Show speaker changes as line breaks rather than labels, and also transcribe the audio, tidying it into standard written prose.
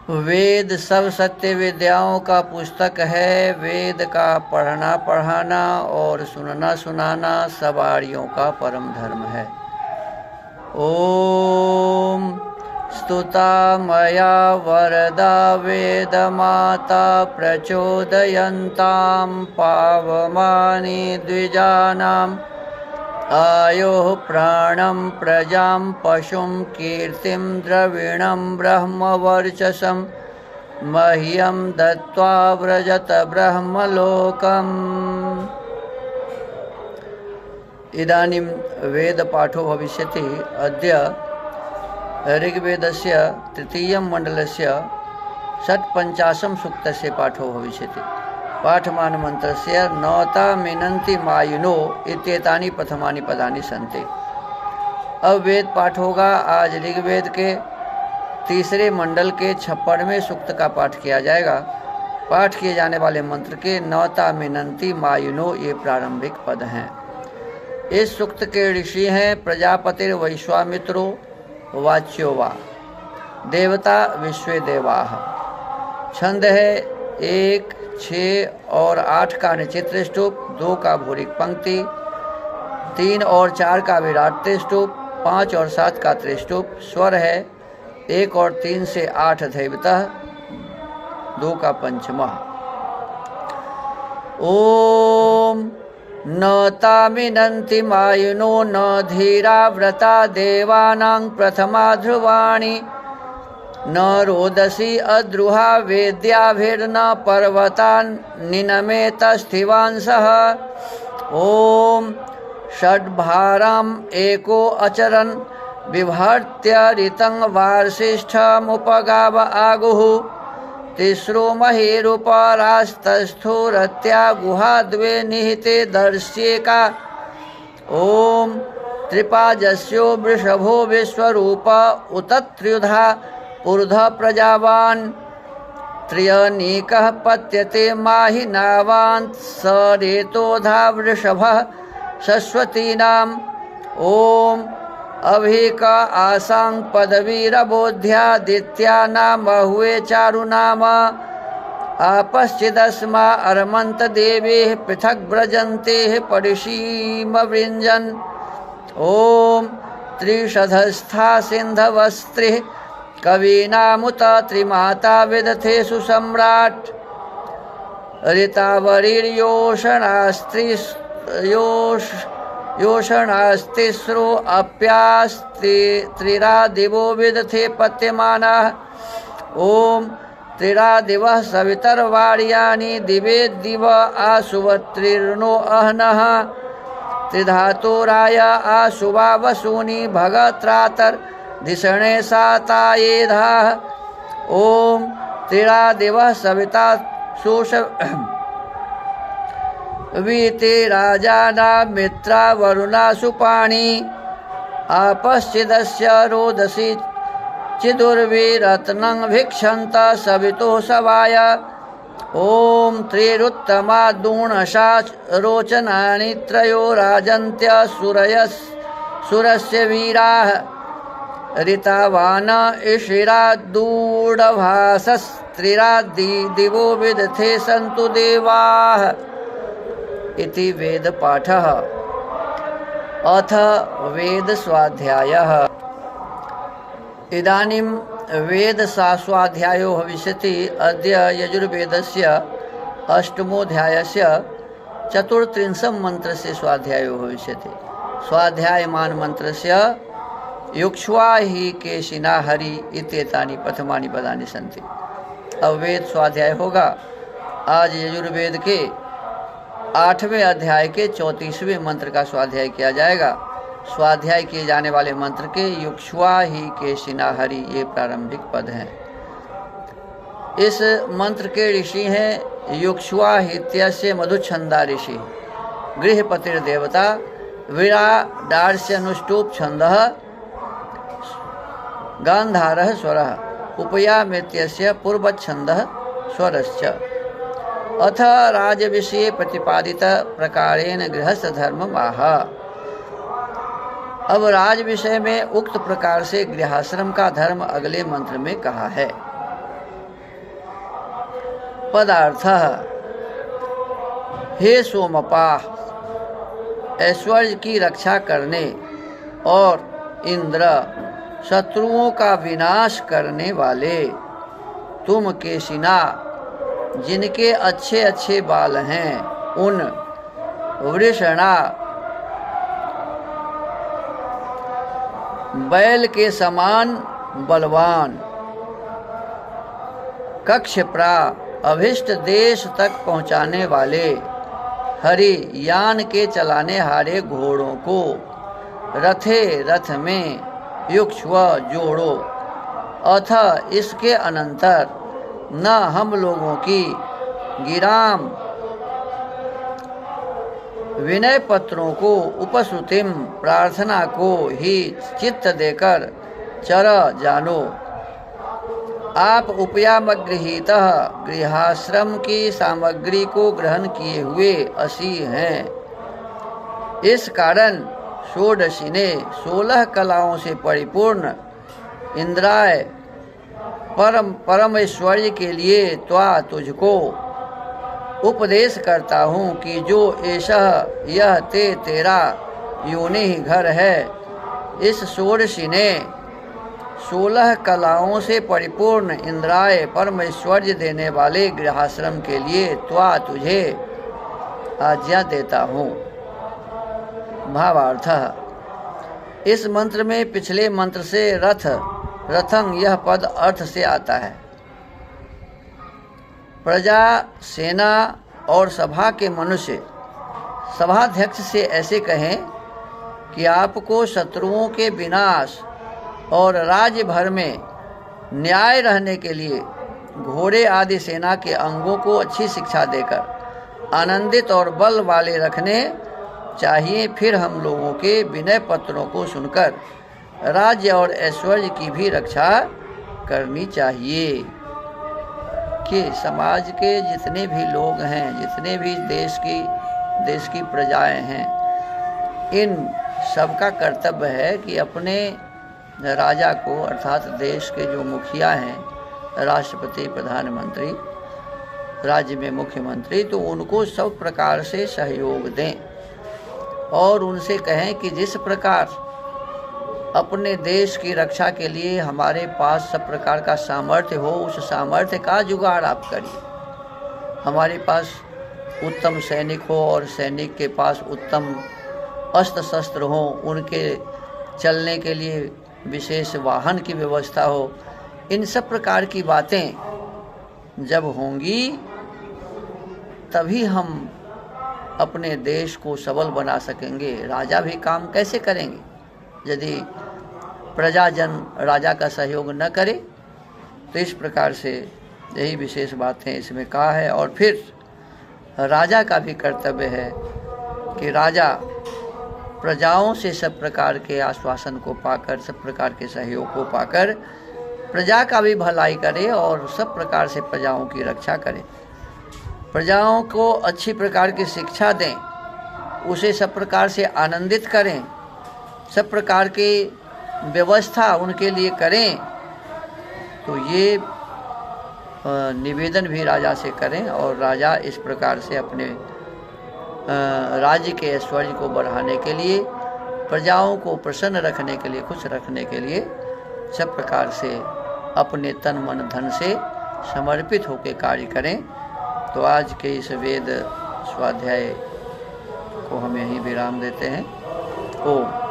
वेद सब सत्य विद्याओं का पुस्तक है। वेद का पढ़ना पढ़ाना और सुनना सुनाना सब आर्यों का परम धर्म है। ओम स्तुता मया वरदा वेद माता प्रचोदयन्तां पावमानि द्विजानाम् आयोः प्राणं प्रजां पशुं कीर्तिं द्रविणं ब्रह्मवर्चसं मह्यं दत्त्वा व्रजत ब्रह्मलोकम्। इदानीं वेदपाठो भविष्यति। अद्य ऋग्वेदस्य तृतीयं मण्डलस्य षट्पञ्चाशं सूक्तस्य पाठो भविष्यति। पाठमान मंत्रस्य नौता मिनन्ति मायुनो इत्येतानि प्रथमानि पदानि सन्ति। अब वेद पाठ होगा। आज ऋग्वेद के तीसरे मंडल के 56वें सूक्त का पाठ किया जाएगा। पाठ किए जाने वाले मंत्र के नौता मिनन्ति मायुनो ये प्रारंभिक पद हैं। इस सूक्त के ऋषि हैं प्रजापतिर वैश्वामित्रो वाच्यो वा देवता विश्वे देवाः। छंद है 1, 6 और 8 का निचित्र स्तूप, 2 का भूरिक पंक्ति, 3 और 4 का विराट त्रिस्तूप, 5 और 7 का त्रिस्तूप। स्वर है 1 और 3 से 8 धैवतः, 2 का पंचमा। ओम न तामिनन्ति मायुनो न धीरा व्रता देवानां प्रथमा ध्रुवाणि न रोदसी अद्रुहा वेद्याभिर्न पर्वतान् निनमेतस्थिवांसः। ओम षड्भाराम् एको अचरन् बिभर्त्य ऋतं वार्षिष्ठमुपगाव आगुः तिस्रो महीरुपरास्तस्थो गुहा द्वे निहिते दर्श्येका। ओम त्रिपाजस्यो वृषभो विश्वरूप उतत्र्युधा ऊर्ध प्रजावान् त्र्यनीकः पत्यते माहिनावान् सरेतोधा वृषभः शश्वतीनाम्। ओम अभिक आसां पदवीरबोध्यादित्या नाम हुए चारुनाम आपश्चिदस्मा अर्मन्त देवेः पृथक् व्रजन्तेः परिशीम वृञ्जन्। ओम त्रिशधस्था सिन्धवस्त्रिः कवीनामुत त्रिमाता विदथेषु सम्राट् ऋतावरीर्योषणास्तिस्रो अप्यास्त्रिरा दिवो विदथे पत्यमानाः। ओम त्रिरादिवः सवितर्वार्याणि दिवे दिव आशुवत्रिर्नो अह्नः त्रिधातोराय आशुवा वसूनि भगत्रातर धिषणे सातायेधाः। ओम त्रिरादिवः सविता शोष वीते राजानां मित्रा वरुणा सुपाणि आपश्चिदस्य रोदसी चिदुर्विरत्नं भिक्षन्त सवितो सवाय। ओम त्रिरुत्तमा दूणशा रोचनानि त्रयो राजन्त्य सुरस्य वीराः ऋतावान ईशिरा दूढभासस्त्रिरा दिवो विदथे सन्तु देवाः। इति वेद पाठः। अथ वेद स्वाध्यायः। इदानीं वेद स्वाध्यायो भविष्यति। अद्य यजुर्वेदस्य 8मोऽध्यायस्य 34 मन्त्रस्य स्वाध्यायो भविष्यति। स्वाध्यायमान मन्त्रस्य युक्ष्वा हि केशिना हरि इत्येतानि प्रथमानि पदानि सन्ति। अब वेद स्वाध्याय होगा। आज यजुर्वेद के 8वें अध्याय के 34वें मंत्र का स्वाध्याय किया जाएगा। स्वाध्याय किए जाने वाले मंत्र के युक्ष्वा हि केशिना हरि ये प्रारंभिक पद हैं। इस मंत्र के ऋषि हैं युक्ष्वा हित्यस्य मधुछंदा ऋषि, गृहपतिर्देवता, विराडार्स्यनुष्टुप छंदः, गांधारः स्वरः, उपयामित्यस्य पूर्वच्छंदः स्वरश्च। अथ राजविषये प्रतिपादित प्रकारेण गृहस्थ धर्मम् आह। अब राज विषय में उक्त प्रकार से गृहाश्रम का धर्म अगले मंत्र में कहा है। पदार्थः। हे सोमपाः, ऐश्वर्य की रक्षा करने और इंद्र, शत्रुओं का विनाश करने वाले, तुम केशिना, जिनके अच्छे अच्छे बाल हैं, उन वृषणा, बैल के समान बलवान, कक्षप्रा, अभिष्ट देश तक पहुँचाने वाले, हरि, यान के चलाने हारे घोड़ों को, रथे, रथ में, युक्ष्व, जोड़ो, अथ, इसके अनंतर, न, हम लोगों की, गिराम, विनय पत्रों को, उपश्रुतिम, प्रार्थना को ही चित्त देकर, चर, जानो। आप उपयामगृहीतः, गृहाश्रम की सामग्री को ग्रहण किए हुए असी हैं। इस कारण षोडशी ने 16 कलाओं से परिपूर्ण इंद्राय परम ऐश्वर्य के लिए त्वा तुझको उपदेश करता हूँ कि जो ऐसा यह तेरा योनि ही घर है। इस षोडशी ने 16 कलाओं से परिपूर्ण इंद्राय परमेश्वर्य देने वाले गृहाश्रम के लिए त्वा तुझे आज्ञा देता हूँ। भावार्थ, इस मंत्र में पिछले मंत्र से रथं यह पद अर्थ से आता है। प्रजा, सेना और सभा के मनुष्य सभाध्यक्ष से ऐसे कहें कि आपको शत्रुओं के विनाश और राज्य भर में न्याय रहने के लिए घोड़े आदि सेना के अंगों को अच्छी शिक्षा देकर आनंदित और बल वाले रखने चाहिए। फिर हम लोगों के विनय पत्रों को सुनकर राज्य और ऐश्वर्य की भी रक्षा करनी चाहिए। कि समाज के जितने भी लोग हैं, जितने भी देश की प्रजाएं हैं, इन सबका कर्तव्य है कि अपने राजा को, अर्थात देश के जो मुखिया हैं, राष्ट्रपति, प्रधानमंत्री, राज्य में मुख्यमंत्री, तो उनको सब प्रकार से सहयोग दें और उनसे कहें कि जिस प्रकार अपने देश की रक्षा के लिए हमारे पास सब प्रकार का सामर्थ्य हो, उस सामर्थ्य का जुगाड़ आप करिए। हमारे पास उत्तम सैनिक हो और सैनिक के पास उत्तम अस्त्र शस्त्र हो, उनके चलने के लिए विशेष वाहन की व्यवस्था हो। इन सब प्रकार की बातें जब होंगी तभी हम अपने देश को सबल बना सकेंगे। राजा भी काम कैसे करेंगे यदि प्रजाजन राजा का सहयोग न करे? तो इस प्रकार से यही विशेष बातें इसमें कहा है। और फिर राजा का भी कर्तव्य है कि राजा प्रजाओं से सब प्रकार के आश्वासन को पाकर, सब प्रकार के सहयोग को पाकर प्रजा का भी भलाई करे और सब प्रकार से प्रजाओं की रक्षा करे। प्रजाओं को अच्छी प्रकार की शिक्षा दें, उसे सब प्रकार से आनंदित करें, सब प्रकार की व्यवस्था उनके लिए करें। तो ये निवेदन भी राजा से करें और राजा इस प्रकार से अपने राज्य के ऐश्वर्य को बढ़ाने के लिए, प्रजाओं को प्रसन्न रखने के लिए, खुश रखने के लिए सब प्रकार से अपने तन मन धन से समर्पित होकर कार्य करें। तो आज के इस वेद स्वाध्याय को हम यहीं विराम देते हैं। ओम।